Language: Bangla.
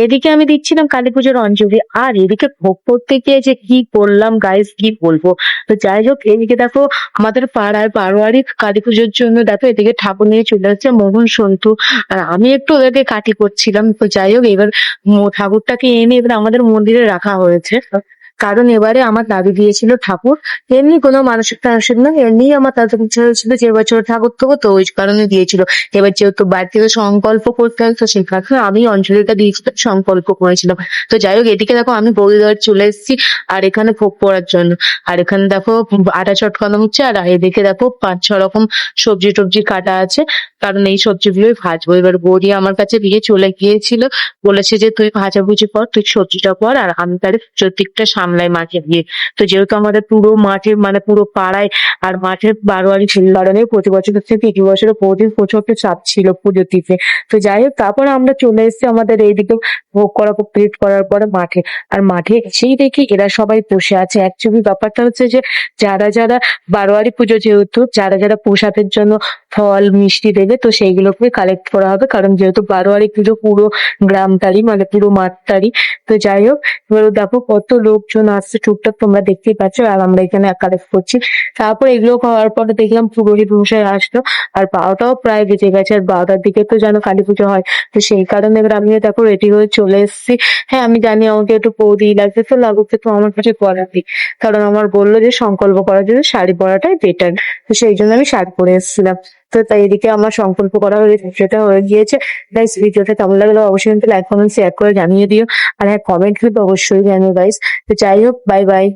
এদিকে আমি দিচ্ছিলাম কালী পুজোর অঞ্জলি, আর এদিকে ভোগ করতে গিয়ে যে কি করলাম গাইস কি বলবো। তো যাই হোক, এদিকে দেখো আমাদের পাড়ায় বারোয়ারি কালী পুজোর জন্য দেখো এদিকে ঠাকুর নিয়ে চলে যাচ্ছে মোহন সন্তু। আর আমি একটু ওদেরকে কাটি করছিলাম। তো যাই হোক, এবার ঠাকুরটাকে এনে এবার আমাদের মন্দিরে রাখা হয়েছে। কারণ এবারে আমার দাদু দিয়েছিল ঠাকুর, এমনি কোনো মানসিক টানসিক না, এমনি আমার দাদু ইচ্ছা হয়েছিল যে এবছর ঠাকুর দেবো, তো ওই কারণে দিয়েছিল। এবার যেহেতু বাড়ি থেকে সংকল্প করতে হয়, তো সেই কারণে আমি অঞ্জলিটা দিয়েছিলাম, সংকল্প করেছিলাম। তো যাই হোক, এদিকে দেখো আমি বৌদিদার চলে এসেছি আর এখানে ভোগ করার জন্য। আর এখানে দেখো আটা চটকানো হচ্ছে, আর এদিকে দেখো 5-6 রকম সবজি টবজি কাটা আছে, কারণ এই সবজিগুলোই ভাজবো। এবার বৌদি আমার কাছে দিয়ে চলে গিয়েছিল, বলেছে যে তুই ভাজাভুজি কর, তুই সবজিটা কর, আর আমি তাহলে চতুর্দিকটা সামলাই মাঠে গিয়ে। তো যেহেতু আমাদের পুরো মাঠে মানে পুরো পাড়ায় আর মাঠে বারোয়ারি ছিল, কারণে প্রতি বছরের থেকে এই বছরে প্রতিদিন প্রচুর একটা চাপ ছিল পুজো দিতে। তো যাই হোক, তারপর আমরা চলে এসেছি আমাদের এইদিকে ভোগ করা কমপ্লিট করার পরে মাঠে। আর মাঠে এসেই দেখি এরা সবাই বসে আছে। অ্যাকচুয়ালি ব্যাপারটা হচ্ছে যে যারা যারা বারোয়ারি পুজো, যেহেতু যারা যারা প্রসাদের জন্য ফল মিষ্টি দেবে, তো সেইগুলোকে কালেক্ট করা হবে, কারণ যেহেতু বারোয়ারি পুজো পুরো গ্রামটারই মানে পুরো মাঠটারই। তো যাই হোক, এবার দেখো কত লোকজন আসছে টুকটাক, তোমরা দেখতেই পাচ্ছ, আর আমরা এখানে কালেক্ট করছি। তারপর এগুলো খাওয়ার পরে দেখলাম পুরোহিত মশাই আসলো, আর 12টাও প্রায় বেজে গেছে, আর 12টার দিকে তো যেন কালী পুজো হয়। তো সেই কারণে এবার আমিও দেখো রেডি হয়ে চলে এসেছি। হ্যাঁ, আমি জানি আমাকে একটু বৌদি লাগছে, তো লাগুক, তো আমার কাছে পরার দিই, কারণ আমার বললো যে সংকল্প করার জন্য শাড়ি পরাটাই বেটার। তো সেই জন্য আমি শাড়ি পরে এসেছিলাম। তো তাই এদিকে আমার সংকল্প করা হয়ে সেটা হয়ে গিয়েছে। গাইস, ভিডিওটা কেমন লাগলো অবশ্যই কিন্তু লাইক কমেন্ট শেয়ার করে জানিয়ে দিও। আর হ্যাঁ, কমেন্ট কিন্তু অবশ্যই জানিও গাইস। তো যাই হোক, বাই বাই।